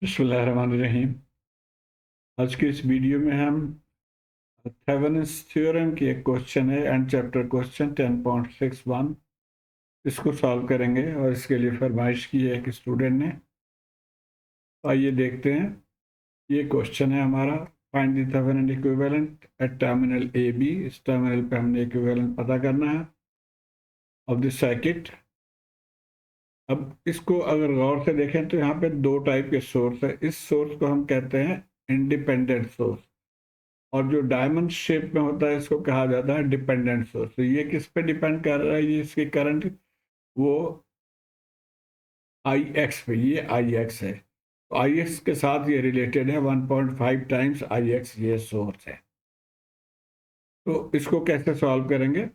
बिस्मिल्लाहिर्रहमानिर्रहीम। आज के इस वीडियो में हम थेवेनिन्स थ्योरम की एक क्वेश्चन है, एंड चैप्टर क्वेश्चन 10.61, इसको सॉल्व करेंगे और इसके लिए फरमाइश की है एक स्टूडेंट ने। आइए देखते हैं। ये क्वेश्चन है हमारा, find the Thevenin equivalent at terminal A B. इस टर्मिनल पे हमने इक्विवेलेंट पता करना है ऑफ द सर्किट। अब इसको अगर गौर से देखें तो यहाँ पे दो टाइप के सोर्स है। इस सोर्स को हम कहते हैं इंडिपेंडेंट सोर्स, और जो डायमंड शेप में होता है इसको कहा जाता है डिपेंडेंट सोर्स। तो ये किस पे डिपेंड कर रहा है, ये इसकी करंट, वो आई एक्स पे, ये आई एक्स है। तो आई एक्स के साथ ये रिलेटेड है, 1.5 टाइम्स आई एक्स ये सोर्स है। तो इसको कैसे सॉल्व करेंगे?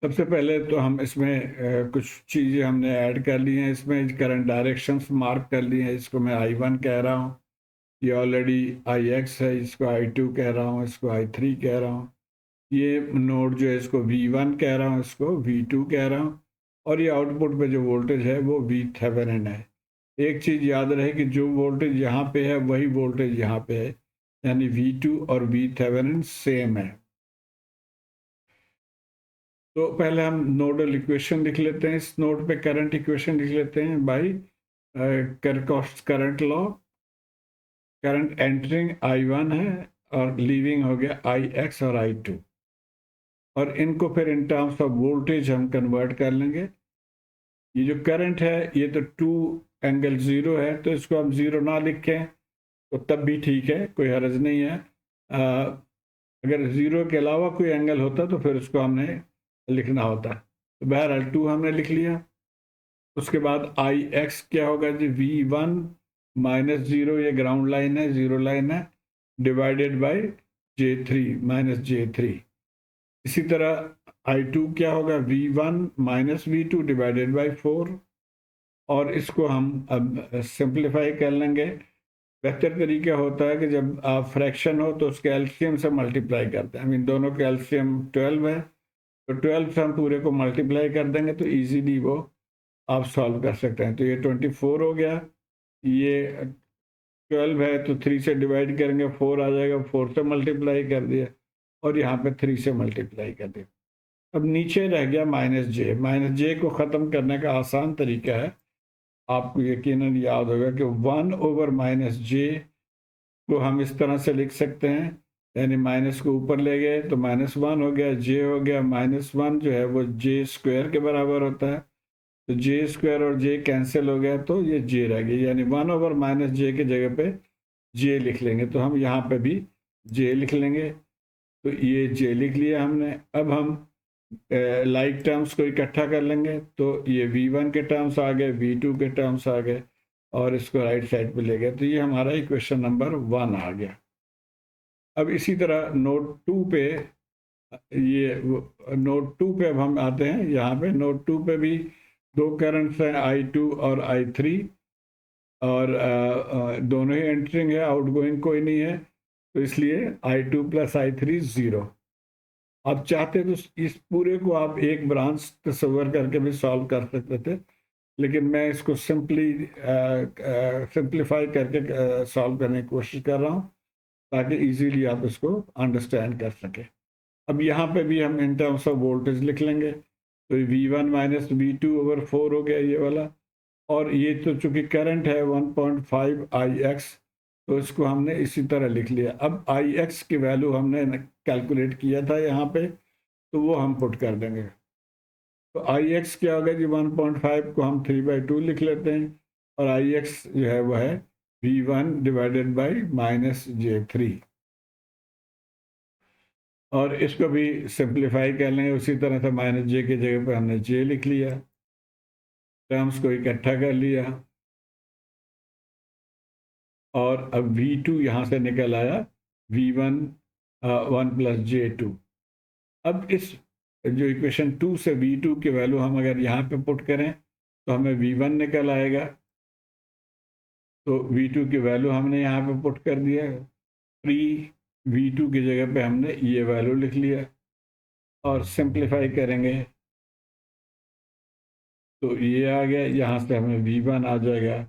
सबसे पहले तो हम इसमें कुछ चीज़ें हमने ऐड कर ली हैं। इसमें करंट डायरेक्शंस मार्क कर ली हैं। इसको मैं आई वन कह रहा हूँ, ये ऑलरेडी आई एक्स है। इसको आई टू कह रहा हूँ, इसको आई थ्री कह रहा हूँ। ये नोड जो है इसको V1 कह रहा हूँ, इसको V2 कह रहा हूँ। और ये आउटपुट पे जो वोल्टेज है वो V थेवेनिन है। एक चीज़ याद रहे कि जो वोल्टेज यहाँ पे है वही वोल्टेज यहाँ पे है, यानी V2 और V थेवेनिन सेम है। तो पहले हम नोडल इक्वेशन लिख लेते हैं। इस नोड पे करंट इक्वेशन लिख लेते हैं by Kirchhoff's current law. Current entering I1 है और लीविंग हो गया IX और I2, और इनको फिर इन टर्म्स ऑफ वोल्टेज हम कन्वर्ट कर लेंगे। ये जो करंट है ये तो 2 ∠0 है, तो इसको हम ज़ीरो ना लिखें तो तब भी ठीक है, कोई हर्ज नहीं है। अगर ज़ीरो के अलावा कोई एंगल होता तो फिर उसको हमने लिखना होता। तो बहरहाल 2 हमने लिख लिया। उसके बाद आई एक्स क्या होगा जी, V1 माइनस ज़ीरो, ये ग्राउंड लाइन है, ज़ीरो लाइन है, divided by J3 minus J3। इसी तरह I2 क्या होगा, V1 minus V2 divided by 4। और इसको हम अब सिंप्लीफाई कर लेंगे। बेहतर तरीका होता है कि जब आप फ्रैक्शन हो तो उसके एलसीएम से मल्टीप्लाई करते हैं। इन दोनों के एलसीएम 12 है, तो 12 से हम पूरे को मल्टीप्लाई कर देंगे तो इजीली वो आप सॉल्व कर सकते हैं। तो ये 24 हो गया, ये 12 है तो 3 से डिवाइड करेंगे 4 आ जाएगा, 4 से मल्टीप्लाई कर दिया और यहाँ पे 3 से मल्टीप्लाई कर दिया। अब नीचे रह गया माइनस जे। माइनस जे को ख़त्म करने का आसान तरीका है, आपको यकीनन याद होगा कि 1/-जे को हम इस तरह से लिख सकते हैं, यानी माइनस को ऊपर ले गए तो -1 हो गया, जे हो गया -1 जो है वो जे स्क्वायर के बराबर होता है। तो जे स्क्वायर और जे कैंसिल हो गया तो ये जे रह गया, यानी 1/-जे की जगह पे जे लिख लेंगे। तो हम यहाँ पे भी जे लिख लेंगे। तो ये जे लिख लिया हमने। अब हम लाइक टर्म्स को इकट्ठा कर लेंगे, तो ये V1 के टर्म्स आ गए, V2 के टर्म्स आ गए, और इसको राइट साइड पे ले गए। तो ये हमारा इक्वेशन नंबर 1 आ गया। अब इसी तरह नोड 2 पे, ये नोड 2 पे अब हम आते हैं। यहाँ पे नोड 2 पे भी दो करंट्स हैं, I2 और I3, और दोनों ही एंटरिंग है, आउटगोइंग कोई नहीं है, तो इसलिए I2 + I3 0। आप चाहते तो इस पूरे को आप एक ब्रांच तस्वर करके भी सॉल्व कर सकते थे, लेकिन मैं इसको सिंप्लीफाई करके सॉल्व करने की कोशिश कर रहा हूँ ताकि इजीली आप इसको अंडरस्टैंड कर सकें। अब यहाँ पे भी हम इन टर्म्स ऑफ वोल्टेज लिख लेंगे। तो V1 माइनस V2/4 हो गया ये वाला, और ये तो चूंकि करंट है 1.5 IX, तो इसको हमने इसी तरह लिख लिया। अब IX की वैल्यू हमने कैलकुलेट किया था यहाँ पे, तो वो हम पुट कर देंगे। तो IX क्या होगा जी, 1.5 को हम 3/2 लिख लेते हैं, और IX जो है वो है V1 डिवाइडेड बाई -J3। और इसको भी सिंप्लीफाई कर लेंगे उसी तरह से, -J की जगह पर हमने J लिख लिया, टर्म्स को इकट्ठा कर लिया, और अब V2 यहाँ से निकल आया V1 1 + J2। अब इस जो इक्वेशन 2 से V2 की वैल्यू हम अगर यहाँ पे पुट करें तो हमें V1 निकल आएगा। तो V2 की वैल्यू हमने यहाँ पे पुट कर दिया, प्री V2 की जगह पे हमने ये वैल्यू लिख लिया, और सिंप्लीफाई करेंगे तो ये आ गया, यहाँ से हमें V1 आ जाएगा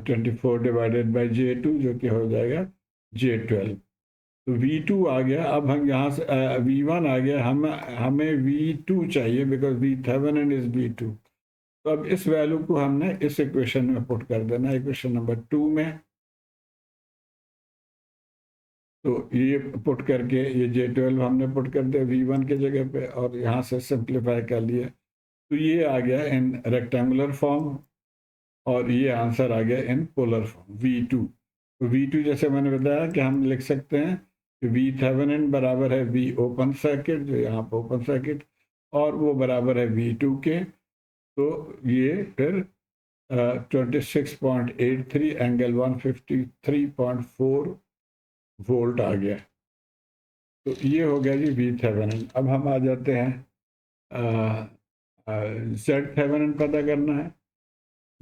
24 डिवाइडेड बाई J2 जो कि हो जाएगा J12। तो V2 आ गया। अब हम यहाँ से V1 आ गया, हमें V2 चाहिए because V Thevenin is V2। तो अब इस वैल्यू को हमने इस इक्वेशन में पुट कर देना, इक्वेशन नंबर 2 में। तो ये पुट करके ये J12 हमने पुट कर दिया V1 के जगह पे और यहाँ से सिंप्लीफाई कर लिया, तो ये आ गया इन रेक्टेंगुलर फॉर्म और ये आंसर आ गया इन पोलर फॉर्म V2। तो V2 जैसे मैंने बताया कि हम लिख सकते हैं कि V Thevenin बराबर है V ओपन सर्किट, जो यहाँ पर ओपन सर्किट, और वो बराबर है V2 के। तो ये फिर 26.83 एंगल 153.4 वोल्ट आ गया। तो ये हो गया जी V Thevenin। अब हम आ जाते हैं Z Thevenin पता करना है।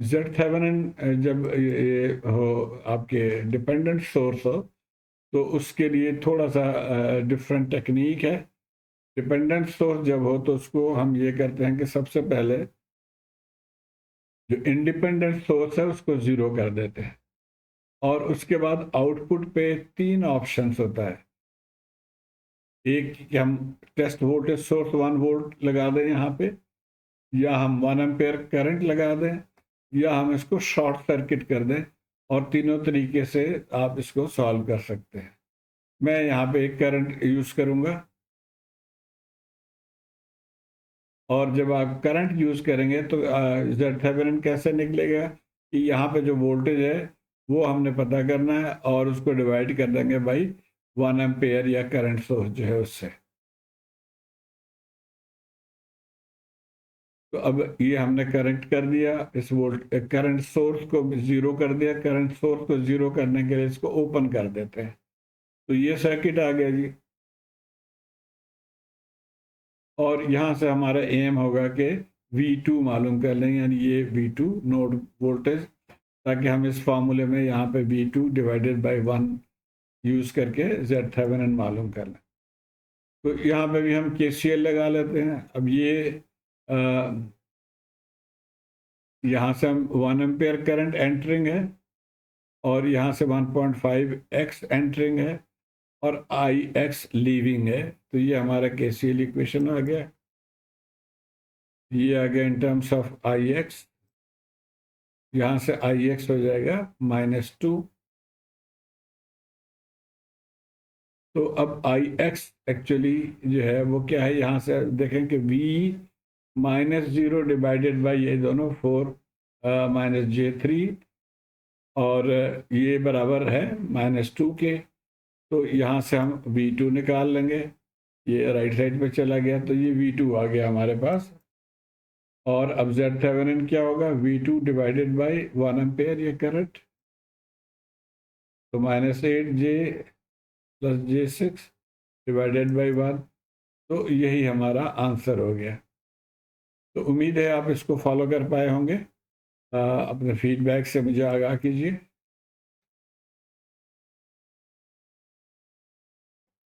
Z Thevenin जब ये हो आपके डिपेंडेंट सोर्स हो तो उसके लिए थोड़ा सा डिफरेंट टेक्निक है। डिपेंडेंट सोर्स जब हो तो उसको हम ये करते हैं कि सबसे पहले जो इंडिपेंडेंट सोर्स है उसको ज़ीरो कर देते हैं और उसके बाद आउटपुट पे 3 ऑप्शंस होता है। एक कि हम टेस्ट वोल्टेज सोर्स 1 वोल्ट लगा दें यहाँ पे, या हम 1 एम्पेयर करंट लगा दें, या हम इसको शॉर्ट सर्किट कर दें, और तीनों तरीके से आप इसको सॉल्व कर सकते हैं। मैं यहाँ पे एक करंट यूज़ करूँगा, और जब आप करंट यूज़ करेंगे तो Z Thevenin कैसे निकलेगा कि यहाँ पे जो वोल्टेज है वो हमने पता करना है और उसको डिवाइड कर देंगे बाई 1 एम्पेयर या करंट सोर्स जो है उससे। तो अब ये हमने करेक्ट कर दिया, इस वोल्ट करंट सोर्स को ज़ीरो कर दिया। करंट सोर्स को ज़ीरो करने के लिए इसको ओपन कर देते हैं, तो ये सर्किट आ गया जी। और यहाँ से हमारा एम होगा कि V2 मालूम कर लें, यानी ये V2 नोड वोल्टेज, ताकि हम इस फार्मूले में यहाँ पे V2 डिवाइडेड बाई 1 यूज़ करके Z Thevenin मालूम कर लें। तो यहाँ पे भी हम KCL लगा लेते हैं। अब ये यहाँ से हम 1 एम्पेयर करंट एंटरिंग है और यहाँ से 1.5x एंटरिंग है और Ix लीविंग है। तो ये हमारा KCL इक्वेशन आ गया। ये आ गया इन टर्म्स ऑफ Ix, यहाँ से Ix हो जाएगा -2। तो अब Ix एक्चुअली जो है वो क्या है, यहाँ से देखें कि V -0 डिवाइडेड बाई ये दोनों 4 -j3, और ये बराबर है -2 के। तो यहाँ से हम V2 निकाल लेंगे, ये राइट साइड पे चला गया, तो ये V2 आ गया हमारे पास। और अब Z Thevenin क्या होगा, V2 डिवाइडेड बाई 1 एम्पेयर ये करंट, तो -8j + j6 डिवाइडेड बाई 1। तो यही हमारा आंसर हो गया। तो उम्मीद है आप इसको फॉलो कर पाए होंगे। अपने फीडबैक से मुझे आगाह कीजिए।